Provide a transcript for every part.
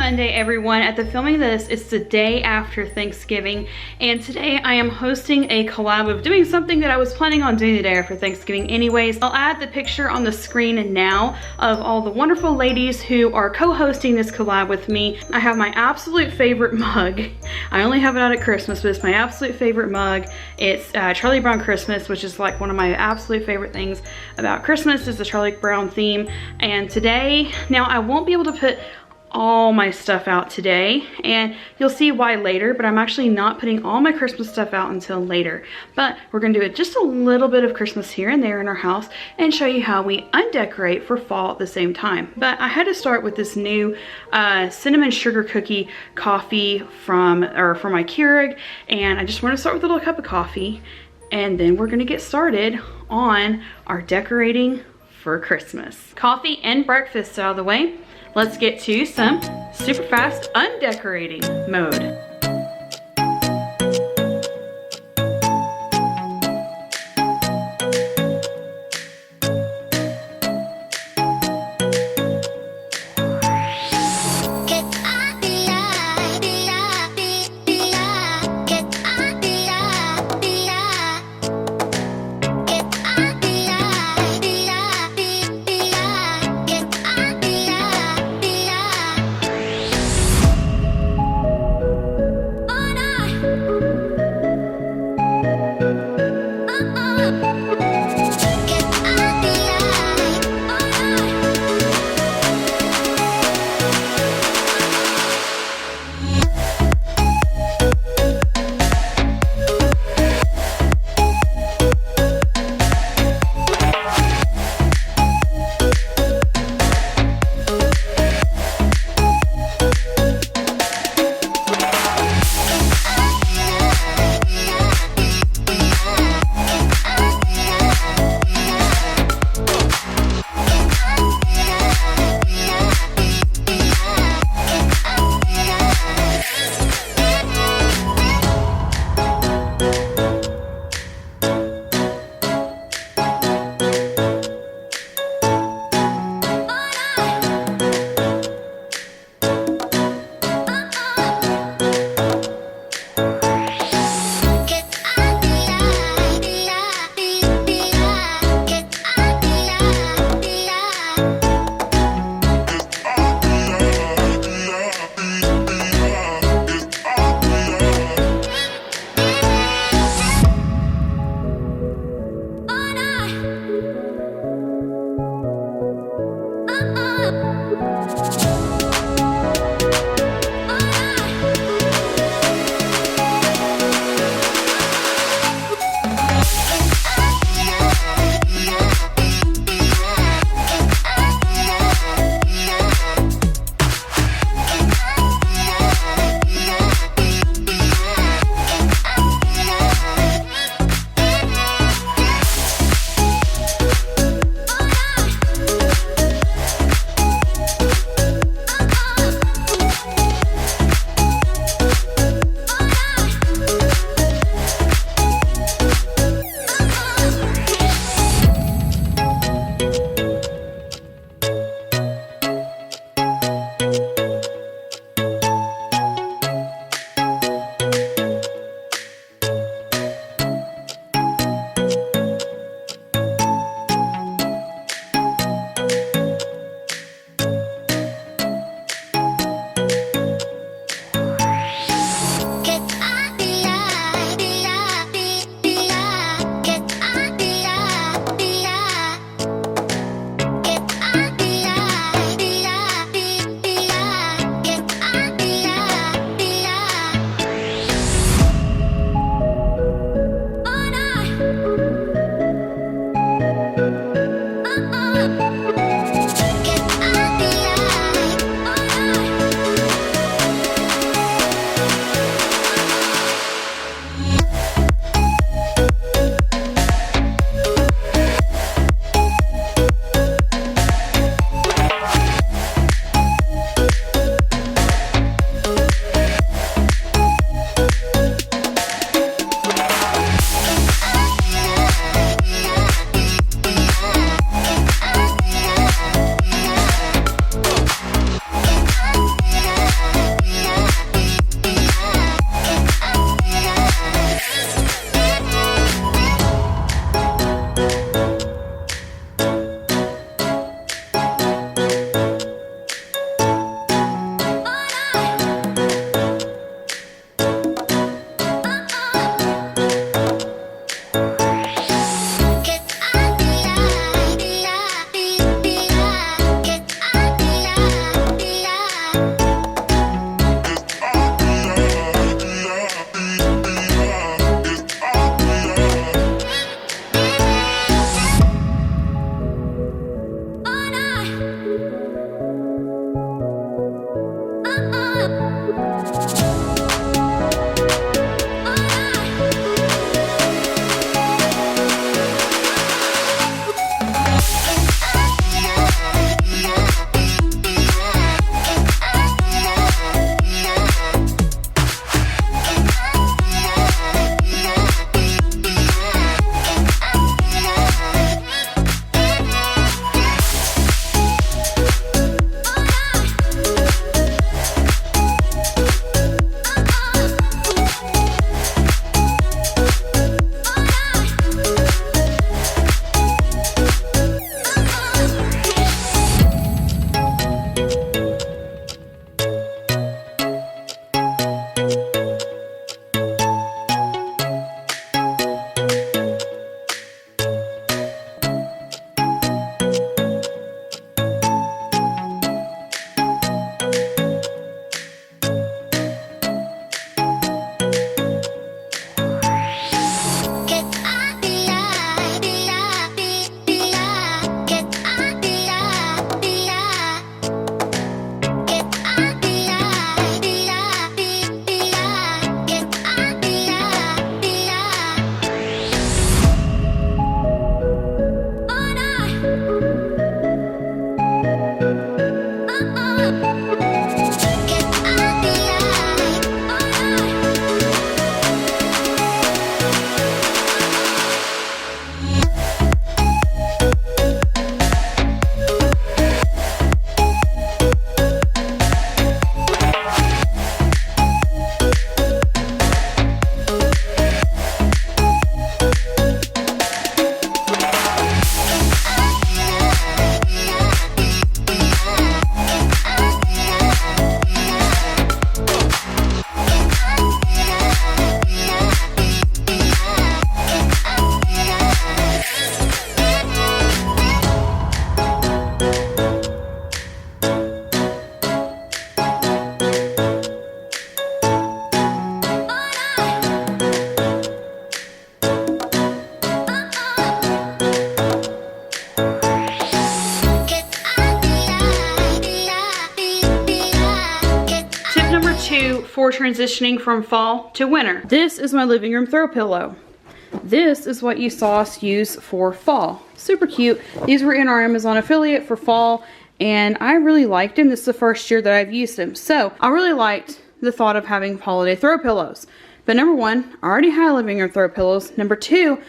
Monday, everyone. At the filming of this, it's the day after Thanksgiving, and today I am hosting a collab of doing something that I was planning on doing the day after Thanksgiving anyways. I'll add the picture on the screen now of all the wonderful ladies who are co-hosting this collab with me. I have my absolute favorite mug. I only have it out at Christmas, but it's my absolute favorite mug. It's Charlie Brown Christmas, which is like one of my absolute favorite things about Christmas is the Charlie Brown theme. And today, now I won't be able to put all my stuff out today, and you'll see why later, but I'm actually not putting all my Christmas stuff out until later. But we're gonna do it just a little bit of Christmas here and there in our house and show you how we undecorate for fall at the same time. But I had to start with this new cinnamon sugar cookie coffee from my Keurig, and I just want to start with a little cup of coffee, and then we're gonna get started on our decorating for Christmas. Coffee and breakfast out of the way. Let's get to some super fast undecorating mode. two for transitioning from fall to winter. This is my living room throw pillow. This is what you saw us use for fall. Super cute. These were in our Amazon affiliate for fall, and I really liked them. This is the first year that I've used them. So I really liked the thought of having holiday throw pillows. But number one, I already had living room throw pillows. Number two,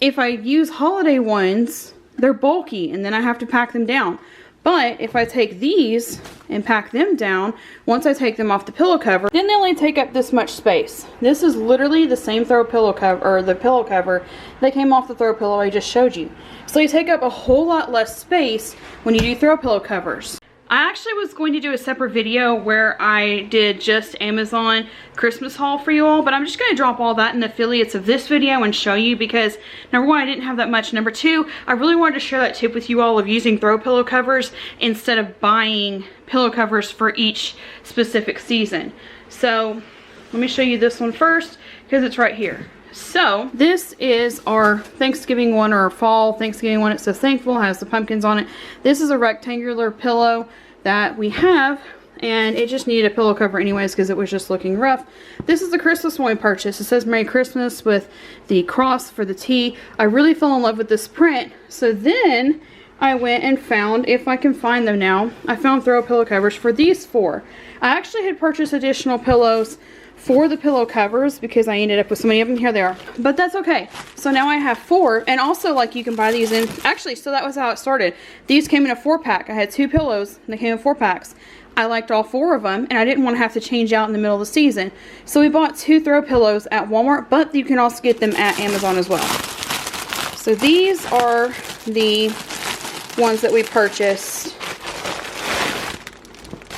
if I use holiday ones, they're bulky and then I have to pack them down. But if I take these and pack them down, once I take them off the pillow cover, then they only take up this much space. This is literally the same throw pillow cover, or the pillow cover that came off the throw pillow I just showed you. So you take up a whole lot less space when you do throw pillow covers. I actually was going to do a separate video where I did just Amazon Christmas haul for you all, but I'm just going to drop all that in the affiliates of this video and show you because number one, I didn't have that much. Number two, I really wanted to share that tip with you all of using throw pillow covers instead of buying pillow covers for each specific season. So let me show you this one first because it's right here. So this is our Thanksgiving one, or our fall Thanksgiving one. It says thankful, has the pumpkins on it. This is a rectangular pillow that we have, and it just needed a pillow cover anyways because it was just looking rough. This is the Christmas one we purchased. It says Merry Christmas with the cross for the T. I really fell in love with this print. So then I went and found, if I can find them now, I found throw pillow covers for these four. I actually had purchased additional pillows for the pillow covers because I ended up with so many of them. Here they are, but that's okay. So now I have four, and also like you can buy these in, actually, so that was how it started. These came in a 4-pack. I had 2 pillows and they came in 4-packs. I liked all 4 of them, and I didn't want to have to change out in the middle of the season. So we bought 2 throw pillows at Walmart, but you can also get them at Amazon as well. So these are the ones that we purchased.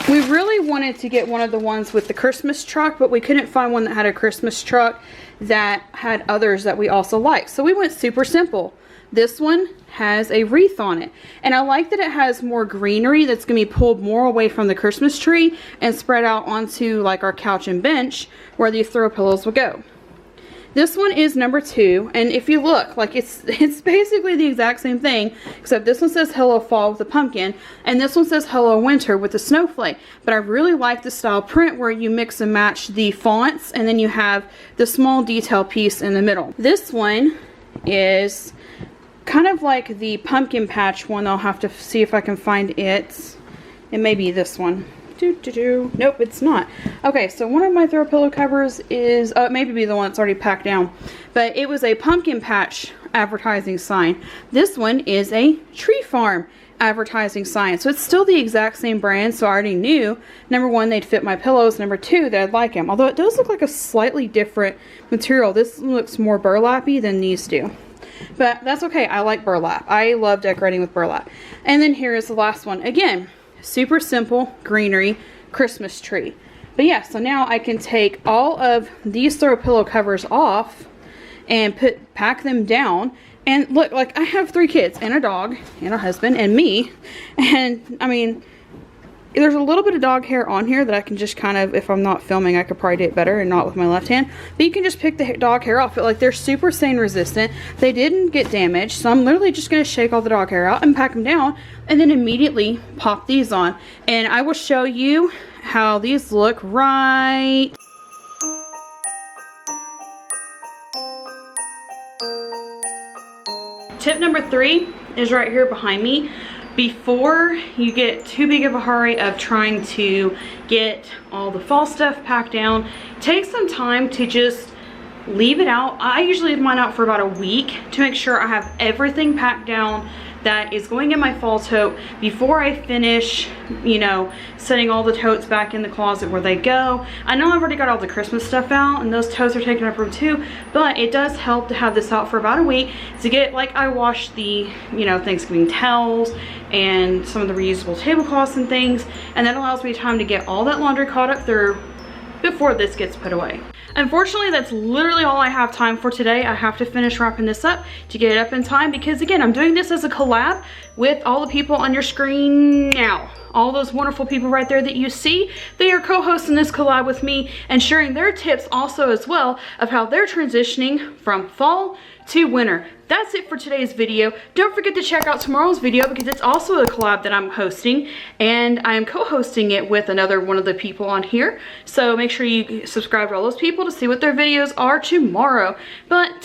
We really wanted to get one of the ones with the Christmas truck, but we couldn't find one that had a Christmas truck that had others that we also liked. So we went super simple. This one has a wreath on it. And I like that it has more greenery that's going to be pulled more away from the Christmas tree and spread out onto like our couch and bench where these throw pillows will go. This one is number 2, and if you look, like it's basically the exact same thing, except this one says Hello Fall with a pumpkin, and this one says Hello Winter with a snowflake. But I really like the style print where you mix and match the fonts, and then you have the small detail piece in the middle. This one is kind of like the pumpkin patch one. I'll have to see if I can find it. It may be this one. Nope, it's not. Okay, so one of my throw pillow covers is, it may be the one that's already packed down, but it was a pumpkin patch advertising sign. This one is a tree farm advertising sign. So it's still the exact same brand, so I already knew, number one, they'd fit my pillows, number two, that I'd like them. Although it does look like a slightly different material. This looks more burlappy than these do. But that's okay, I like burlap. I love decorating with burlap. And then here is the last one. Again, super simple greenery Christmas tree. But yeah, so now I can take all of these throw pillow covers off and pack them down. And look, like I have 3 kids and a dog and a husband and me. And I mean, there's a little bit of dog hair on here that I can just kind of, if I'm not filming, I could probably do it better and not with my left hand. But you can just pick the dog hair off. But like they're super stain resistant. They didn't get damaged. So I'm literally just going to shake all the dog hair out and pack them down. And then immediately pop these on. And I will show you how these look right. Tip number 3 is right here behind me. Before you get too big of a hurry of trying to get all the fall stuff packed down, take some time to just leave it out. I usually leave mine out for about a week to make sure I have everything packed down that is going in my fall tote before I finish, you know, setting all the totes back in the closet where they go. I know I've already got all the Christmas stuff out and those totes are taking up room too, but it does help to have this out for about a week to get, like, I washed the, you know, Thanksgiving towels and some of the reusable tablecloths and things, and that allows me time to get all that laundry caught up through before this gets put away. Unfortunately, that's literally all I have time for today. I have to finish wrapping this up to get it up in time because, again, I'm doing this as a collab with all the people on your screen now. All those wonderful people right there that you see, they are co-hosting this collab with me and sharing their tips also as well of how they're transitioning from fall to winter. That's it for today's video. Don't forget to check out tomorrow's video because it's also a collab that I'm hosting, and I am co-hosting it with another one of the people on here. So make sure you subscribe to all those people to see what their videos are tomorrow. But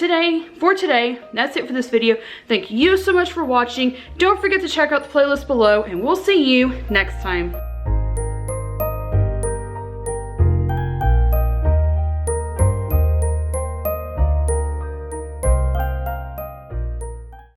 for today, that's it for this video. Thank you so much for watching. Don't forget to check out the playlist below, and we'll see you next time.